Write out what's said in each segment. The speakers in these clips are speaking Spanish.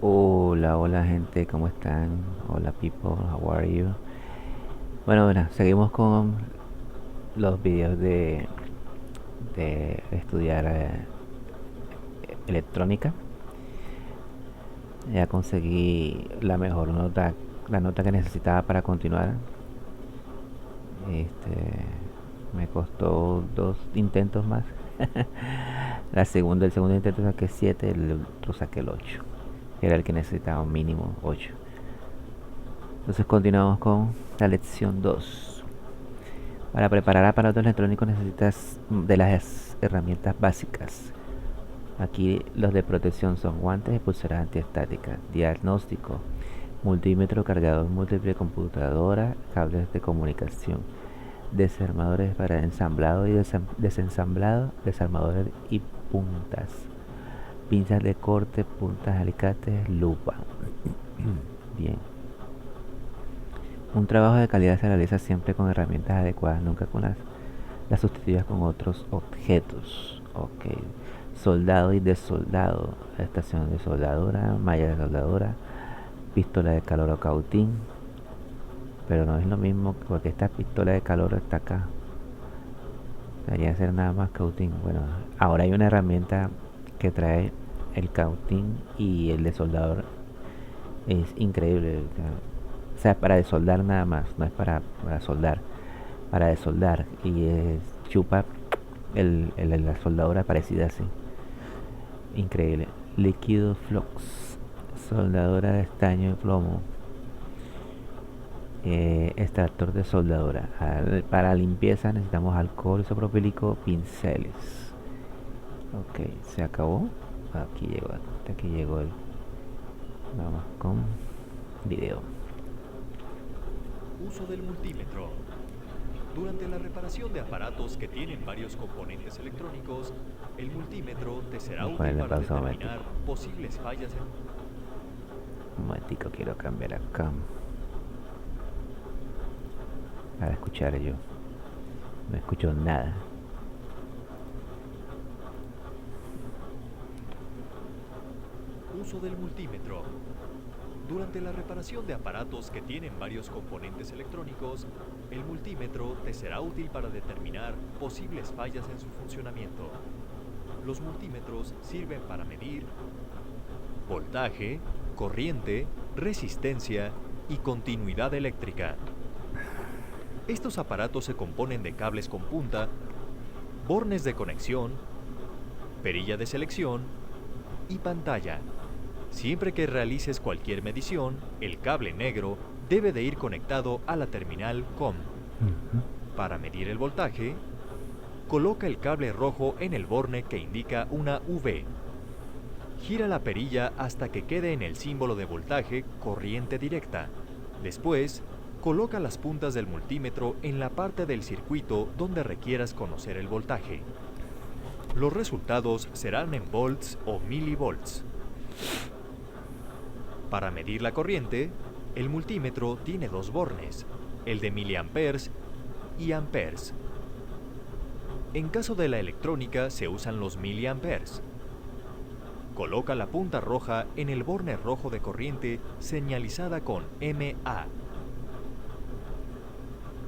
Hola, hola gente, ¿cómo están? Hola people, how are you? Bueno, seguimos con los videos de estudiar electrónica. Ya conseguí la mejor nota, la nota que necesitaba para continuar. Este, me costó dos intentos más. El segundo intento saqué 7, el otro saqué el 8. Era el que necesitaba un mínimo 8. Entonces continuamos con la lección 2. Para preparar aparatos electrónicos necesitas de las herramientas básicas. Aquí los de protección son guantes y pulseras antiestáticas, diagnóstico, multímetro, cargador múltiple, computadora, cables de comunicación, desarmadores para ensamblado y desensamblado, desarmadores y puntas, pinzas de corte, puntas, alicates, lupa. Bien. Un trabajo de calidad se realiza siempre con herramientas adecuadas, nunca con las sustituyas con otros objetos. Ok. Soldado y desoldado. Estación de soldadura, malla de soldadura, pistola de calor o cautín. Pero no es lo mismo porque esta pistola de calor está acá. Debería ser nada más cautín. Bueno, ahora hay una herramienta que trae el cautín y el de soldador. Es increíble. O sea, para desoldar nada más, no es para soldar. Para desoldar. Y chupa la soldadura parecida así. Increíble. Líquido flux. Soldadora de estaño de plomo. Extractor de soldadura. Para limpieza necesitamos alcohol isopropílico, pinceles. Ok, se acabó. Aquí llegó, hasta aquí llegó el. Vamos con video. Uso del multímetro. Durante la reparación de aparatos que tienen varios componentes electrónicos, el multímetro te será Vamos a útil ponerle para pausa un momentico. determinar posibles fallas en... Un momentico, quiero cambiar acá. Para escuchar yo. No escucho nada. Uso del multímetro. Durante la reparación de aparatos que tienen varios componentes electrónicos, el multímetro te será útil para determinar posibles fallas en su funcionamiento. Los multímetros sirven para medir voltaje, corriente, resistencia y continuidad eléctrica. Estos aparatos se componen de cables con punta, bornes de conexión, perilla de selección y pantalla. Siempre que realices cualquier medición, el cable negro debe de ir conectado a la terminal COM. Para medir el voltaje, coloca el cable rojo en el borne que indica una V. Gira la perilla hasta que quede en el símbolo de voltaje corriente directa. Después, coloca las puntas del multímetro en la parte del circuito donde requieras conocer el voltaje. Los resultados serán en volts o milivolts. Para medir la corriente, el multímetro tiene dos bornes, el de miliamperes y amperes. En caso de la electrónica se usan los miliamperes. Coloca la punta roja en el borne rojo de corriente señalizada con MA.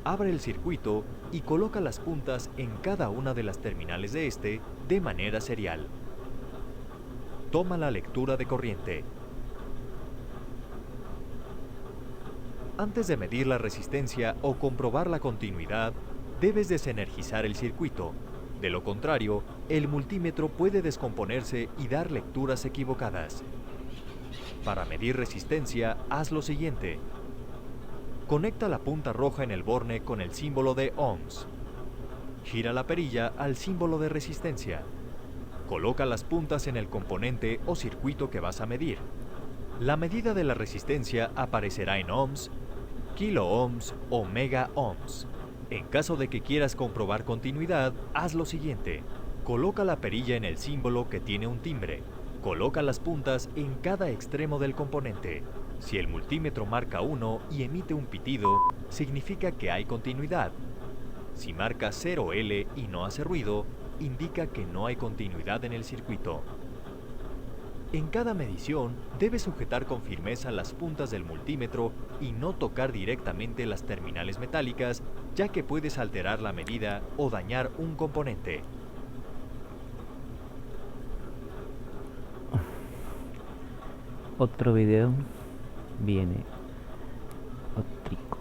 Abre el circuito y coloca las puntas en cada una de las terminales de este de manera serial. Toma la lectura de corriente. Antes de medir la resistencia o comprobar la continuidad, debes desenergizar el circuito. De lo contrario, el multímetro puede descomponerse y dar lecturas equivocadas. Para medir resistencia, haz lo siguiente. Conecta la punta roja en el borne con el símbolo de ohms. Gira la perilla al símbolo de resistencia. Coloca las puntas en el componente o circuito que vas a medir. La medida de la resistencia aparecerá en ohms, kiloohms o megaohms. En caso de que quieras comprobar continuidad, haz lo siguiente. Coloca la perilla en el símbolo que tiene un timbre. Coloca las puntas en cada extremo del componente. Si el multímetro marca 1 y emite un pitido, significa que hay continuidad. Si marca 0L y no hace ruido, indica que no hay continuidad en el circuito. En cada medición, debes sujetar con firmeza las puntas del multímetro y no tocar directamente las terminales metálicas, ya que puedes alterar la medida o dañar un componente. Otro video viene otrico.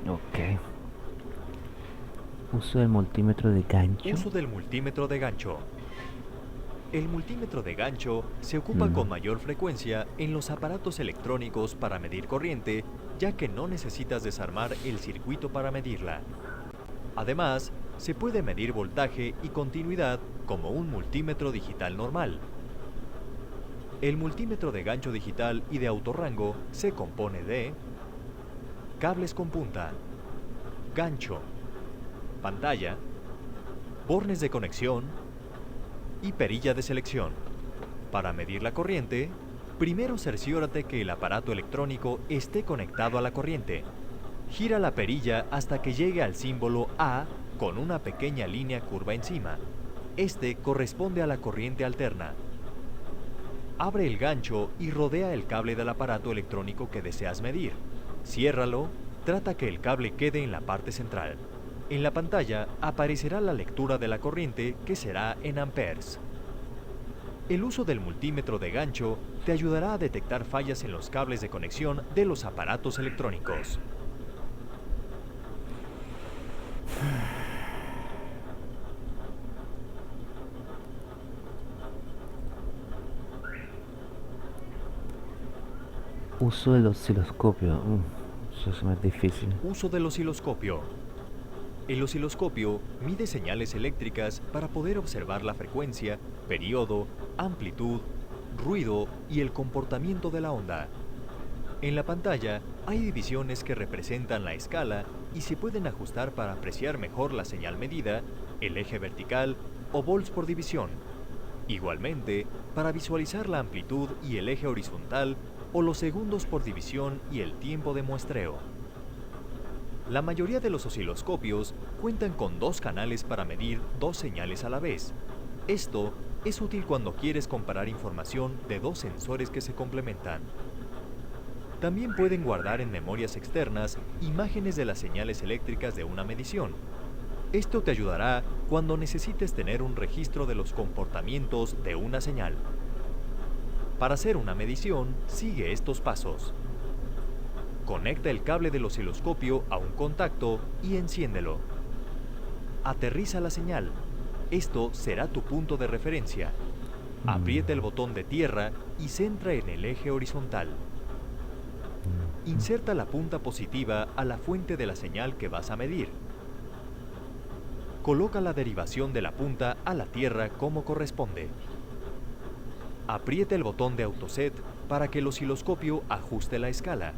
Ok. Uso del multímetro de gancho. Uso del multímetro de gancho. El multímetro de gancho se ocupa con mayor frecuencia en los aparatos electrónicos para medir corriente, ya que no necesitas desarmar el circuito para medirla. Además, se puede medir voltaje y continuidad como un multímetro digital normal. El multímetro de gancho digital y de autorrango se compone de cables con punta, gancho, pantalla, bornes de conexión y perilla de selección. Para medir la corriente, primero cerciórate que el aparato electrónico esté conectado a la corriente. Gira la perilla hasta que llegue al símbolo A con una pequeña línea curva encima. Este corresponde a la corriente alterna. Abre el gancho y rodea el cable del aparato electrónico que deseas medir. Ciérralo, trata que el cable quede en la parte central. En la pantalla aparecerá la lectura de la corriente, que será en amperes. El uso del multímetro de gancho te ayudará a detectar fallas en los cables de conexión de los aparatos electrónicos. Uso del osciloscopio. Eso es más difícil. Uso del osciloscopio. El osciloscopio mide señales eléctricas para poder observar la frecuencia, periodo, amplitud, ruido y el comportamiento de la onda. En la pantalla hay divisiones que representan la escala y se pueden ajustar para apreciar mejor la señal medida, el eje vertical o volts por división. Igualmente, para visualizar la amplitud y el eje horizontal o los segundos por división y el tiempo de muestreo. La mayoría de los osciloscopios cuentan con dos canales para medir dos señales a la vez. Esto es útil cuando quieres comparar información de dos sensores que se complementan. También pueden guardar en memorias externas imágenes de las señales eléctricas de una medición. Esto te ayudará cuando necesites tener un registro de los comportamientos de una señal. Para hacer una medición, sigue estos pasos. Conecta el cable del osciloscopio a un contacto y enciéndelo. Aterriza la señal. Esto será tu punto de referencia. Aprieta el botón de tierra y centra en el eje horizontal. Inserta la punta positiva a la fuente de la señal que vas a medir. Coloca la derivación de la punta a la tierra como corresponde. Aprieta el botón de autoset para que el osciloscopio ajuste la escala.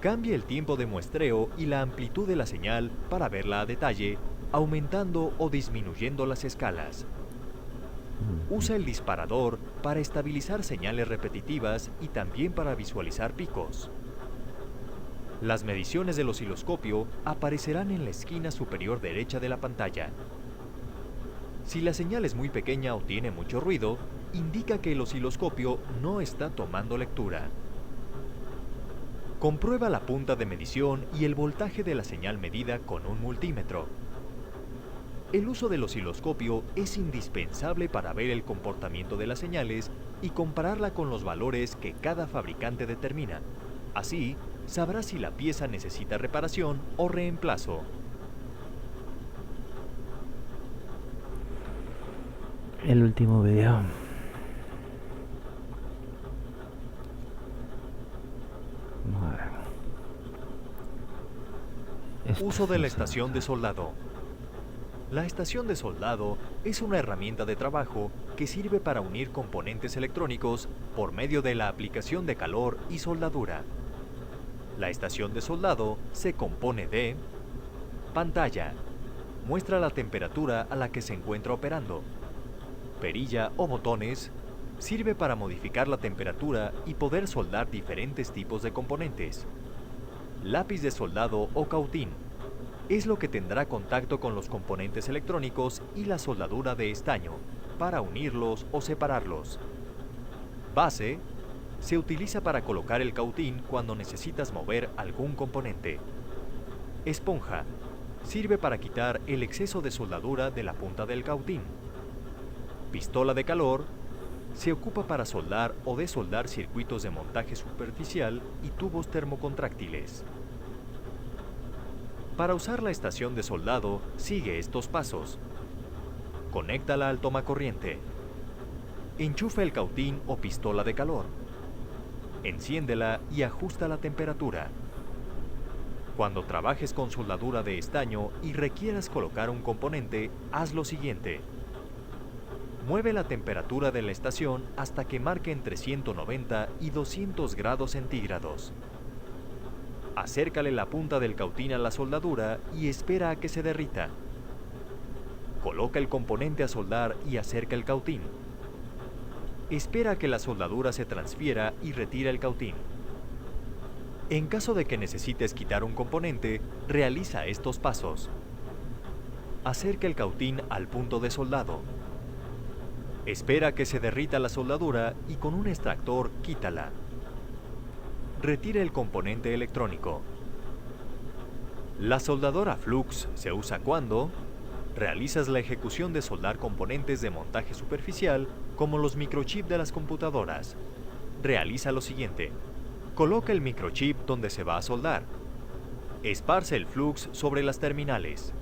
Cambie el tiempo de muestreo y la amplitud de la señal para verla a detalle, aumentando o disminuyendo las escalas. Usa el disparador para estabilizar señales repetitivas y también para visualizar picos. Las mediciones del osciloscopio aparecerán en la esquina superior derecha de la pantalla. Si la señal es muy pequeña o tiene mucho ruido, indica que el osciloscopio no está tomando lectura. Comprueba la punta de medición y el voltaje de la señal medida con un multímetro. El uso del osciloscopio es indispensable para ver el comportamiento de las señales y compararla con los valores que cada fabricante determina. Así, sabrás si la pieza necesita reparación o reemplazo. El último video. Vamos a ver. Uso de la estación de soldado. La estación de soldado es una herramienta de trabajo que sirve para unir componentes electrónicos por medio de la aplicación de calor y soldadura. La estación de soldado se compone de pantalla, muestra la temperatura a la que se encuentra operando. Perilla o botones, sirve para modificar la temperatura y poder soldar diferentes tipos de componentes. Lápiz de soldado o cautín, es lo que tendrá contacto con los componentes electrónicos y la soldadura de estaño. para unirlos o separarlos. Base se utiliza para colocar el cautín cuando necesitas mover algún componente. Esponja sirve para quitar el exceso de soldadura de la punta del cautín. Pistola de calor se ocupa para soldar o desoldar circuitos de montaje superficial y tubos termocontráctiles. Para usar la estación de soldado, sigue estos pasos. Conéctala al tomacorriente. Enchufa el cautín o pistola de calor. Enciéndela y ajusta la temperatura. Cuando trabajes con soldadura de estaño y requieras colocar un componente, haz lo siguiente. Mueve la temperatura de la estación hasta que marque entre 190 y 200 grados centígrados. Acércale la punta del cautín a la soldadura y espera a que se derrita. Coloca el componente a soldar y acerca el cautín. Espera a que la soldadura se transfiera y retira el cautín. En caso de que necesites quitar un componente, realiza estos pasos. Acerca el cautín al punto de soldado. Espera a que se derrita la soldadura y con un extractor quítala. Retira el componente electrónico. La soldadora flux se usa cuando realizas la ejecución de soldar componentes de montaje superficial como los microchips de las computadoras. Realiza lo siguiente. Coloca el microchip donde se va a soldar. Esparce el flux sobre las terminales.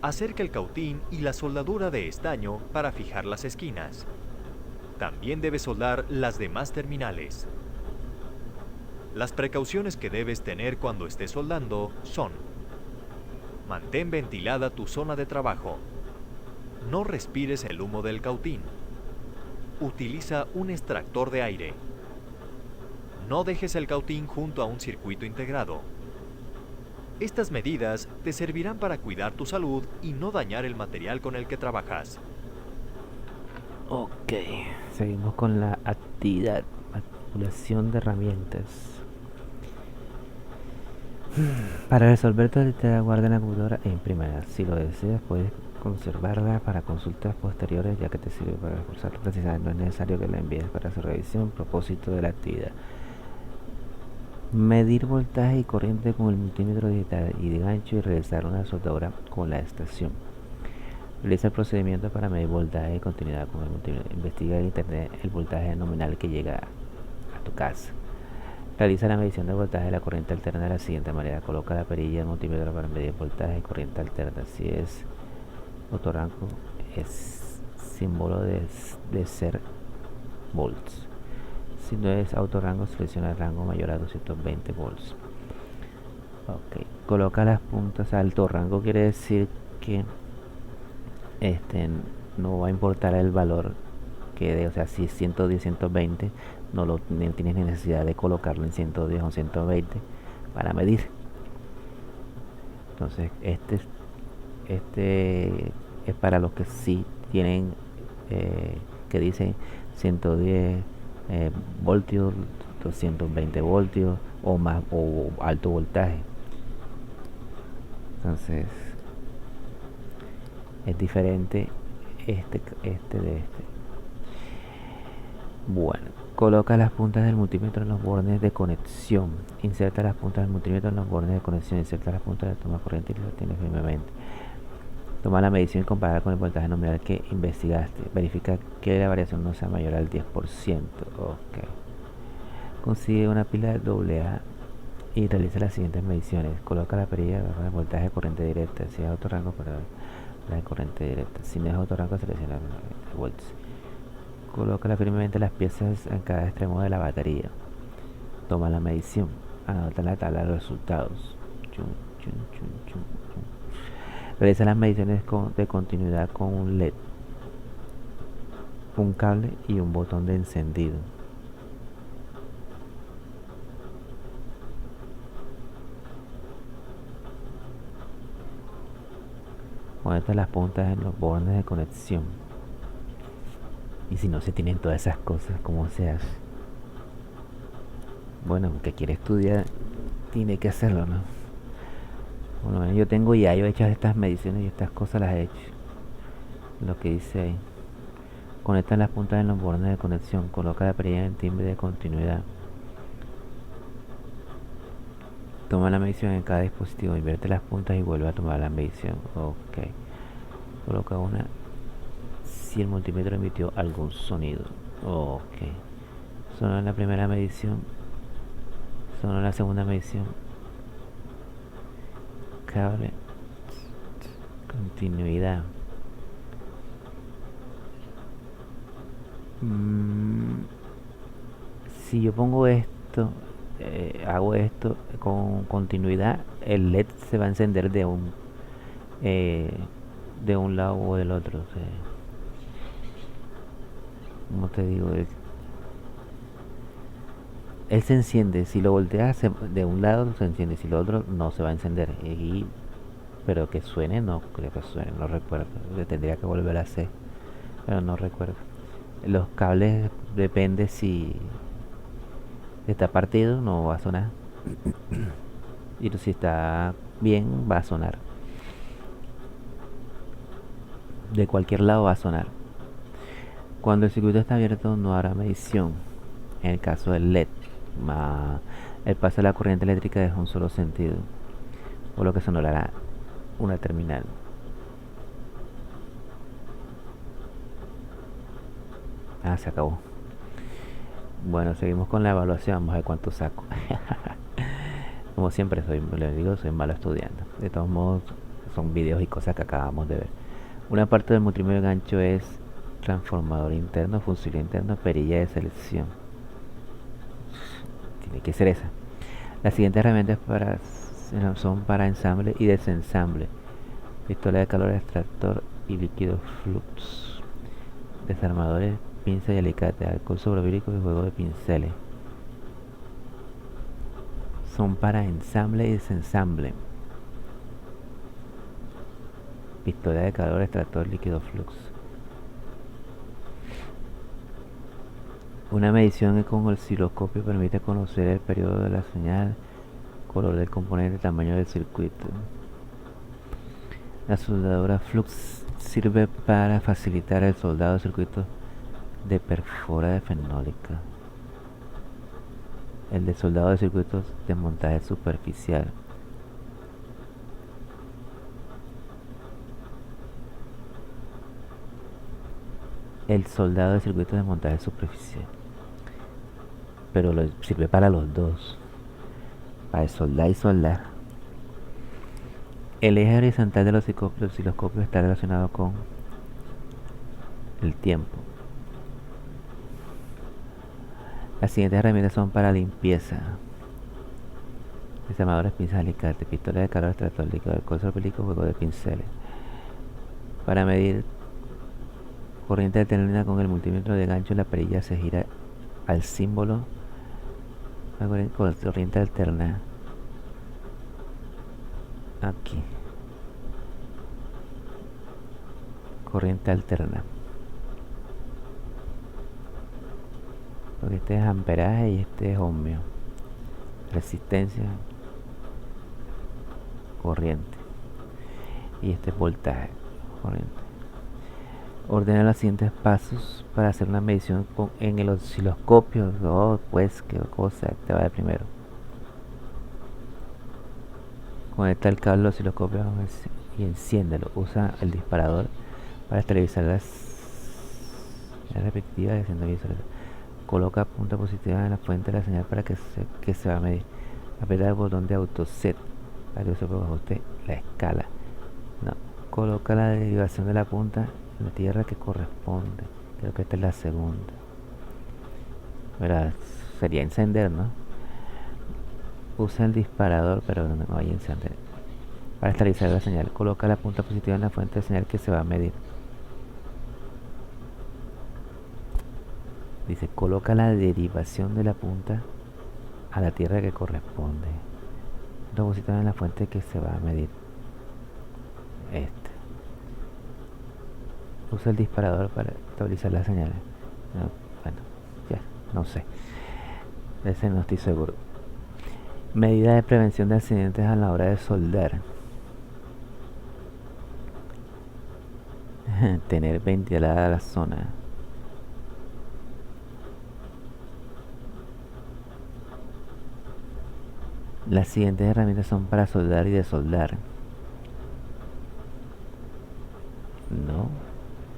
Acerca el cautín y la soldadura de estaño para fijar las esquinas. También debes soldar las demás terminales. Las precauciones que debes tener cuando estés soldando son: mantén ventilada tu zona de trabajo. No respires el humo del cautín. Utiliza un extractor de aire. No dejes el cautín junto a un circuito integrado. Estas medidas te servirán para cuidar tu salud y no dañar el material con el que trabajas. Ok, seguimos con la actividad, manipulación de herramientas. Para resolver tu actividad, guarda en la computadora e imprímela. Si lo deseas, puedes conservarla para consultas posteriores, ya que te sirve para reforzar tu aprendizaje. No es necesario que la envíes para su revisión. Propósito de la actividad: medir voltaje y corriente con el multímetro digital y de gancho y realizar una soldadura con la estación. Realiza el procedimiento para medir voltaje y continuidad con el multímetro. Investiga en internet el voltaje nominal que llega a tu casa. Realiza la medición del voltaje de la corriente alterna de la siguiente manera. Coloca la perilla del multímetro para medir voltaje y corriente alterna. Si es autorango, es símbolo de ser volts. Si no es autorrango, selecciona el rango mayor a 220 volts. Ok. Coloca las puntas a alto rango. Quiere decir que no va a importar el valor que dé. O sea, si es 110, 120, no tienes necesidad de colocarlo en 110 o 120 para medir. Entonces este es para los que sí tienen que dicen 110 voltios, 220 voltios o más, o alto voltaje. Entonces es diferente este de este. Bueno, coloca las puntas del multímetro en los bornes de conexión. Inserta las puntas del multímetro en los bornes de conexión. Inserta las puntas de toma corriente y las sostiene firmemente. Toma la medición y compara con el voltaje nominal que investigaste. Verifica que la variación no sea mayor al 10%. Ok. Consigue una pila de AA y realiza las siguientes mediciones. Coloca la perilla de voltaje de corriente directa. Si es autorrango, para la de corriente directa. Si no es autorrango, selecciona volts. Coloca firmemente las piezas en cada extremo de la batería. Toma la medición. Anota en la tabla de resultados. Realiza las mediciones de continuidad con un LED, un cable y un botón de encendido. Conecta las puntas en los bornes de conexión. Y si no se tienen todas esas cosas, ¿cómo se hace? Bueno, aunque quiere estudiar, tiene que hacerlo, ¿no? Bueno, yo tengo ya, yo he hecho estas mediciones y estas cosas las he hecho. Lo que dice ahí. Conecta las puntas en los bordes de conexión. Coloca la perilla en el timbre de continuidad. Toma la medición en cada dispositivo. Invierte las puntas y vuelve a tomar la medición. Ok. Coloca una si el multímetro emitió algún sonido. Ok. Sonó en la primera medición. Sonó en la segunda medición. Cable. Continuidad. Si yo pongo esto, hago esto con continuidad, el LED se va a encender eh, de un lado o del otro. O sea, como te digo, él se enciende. Si lo volteas de un lado se enciende, si lo otro no se va a encender. Pero que suene, no creo que suene, no recuerdo. Le tendría que volver a hacer, pero no recuerdo. Los cables depende si está partido, no va a sonar. Y si está bien, va a sonar. De cualquier lado va a sonar. Cuando el circuito está abierto no habrá medición. En el caso del LED, el paso de la corriente eléctrica es un solo sentido, por lo que sonará una terminal. Se acabó. Bueno, seguimos con la evaluación. Vamos a ver cuánto saco. Como siempre, soy malo estudiando. De todos modos, son videos y cosas que acabamos de ver. Una parte del multímetro de gancho es transformador interno, fusible interno, perilla de selección. Tiene que ser esa. Las siguientes herramientas son para ensamble y desensamble: pistola de calor, extractor y líquido flux, desarmadores, pinza y alicate, alcohol sobrevírico y juego de pinceles. Son para ensamble y desensamble: pistola de calor, extractor, líquido flux. Una medición con el osciloscopio permite conocer el periodo de la señal, color del componente, tamaño del circuito. La soldadura flux sirve para facilitar el soldado de circuitos de perfora de fenólica. El de soldado de circuitos de montaje superficial. El soldado de circuitos de montaje superficial. Pero sirve para los dos. Para soldar y soldar. El eje horizontal del osciloscopio está relacionado con el tiempo. Las siguientes herramientas son para limpieza: desarmadores, pinzas, alicate, pistola de calor, extractor, líquido, alcohol sobrevírico, juego de pinceles. Para medir corriente alterna con el multímetro de gancho, la perilla se gira al símbolo con corriente alterna. Aquí. Corriente alterna. Porque este es amperaje y este es ohmio. Resistencia, corriente. Y este es voltaje, corriente. Ordena los siguientes pasos para hacer una medición en el osciloscopio. Pues qué cosa te va de primero. Conecta el cable al osciloscopio y enciéndelo. Usa el disparador para estabilizar las respectivas haciendo visualización. Coloca punta positiva en la fuente de la señal para que se va a medir. Aprieta el botón de autoset para que se ajuste la escala. No. Coloca la derivación de la punta en la tierra que corresponde. Creo que esta es la segunda. Sería encender, ¿no? Usa el disparador, pero no vaya a encender. Para estabilizar la señal, coloca la punta positiva en la fuente de señal que se va a medir. Dice, coloca la derivación de la punta a la tierra que corresponde. Punta positiva en la fuente que se va a medir. Usa el disparador para estabilizar la señal. No, bueno, ya, no sé. Ese no estoy seguro. Medida de prevención de accidentes a la hora de soldar. Tener ventilada la zona. Las siguientes herramientas son para soldar y desoldar. No.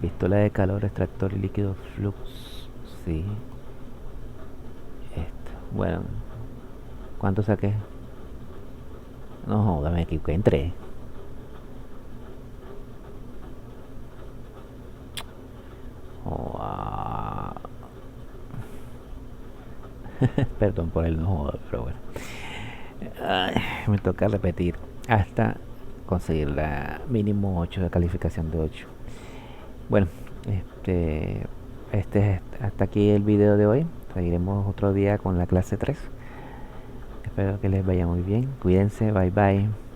Pistola de calor, extractor y líquido flux. Sí. Esto. Bueno. ¿Cuánto saqué? No joda, me equivoqué en 3. Perdón por el no joda, pero bueno. Ay, me toca repetir hasta conseguir la mínimo 8 de calificación de 8. Bueno, este es hasta aquí el video de hoy. Seguiremos otro día con la clase 3. Espero que les vaya muy bien. Cuídense, bye bye.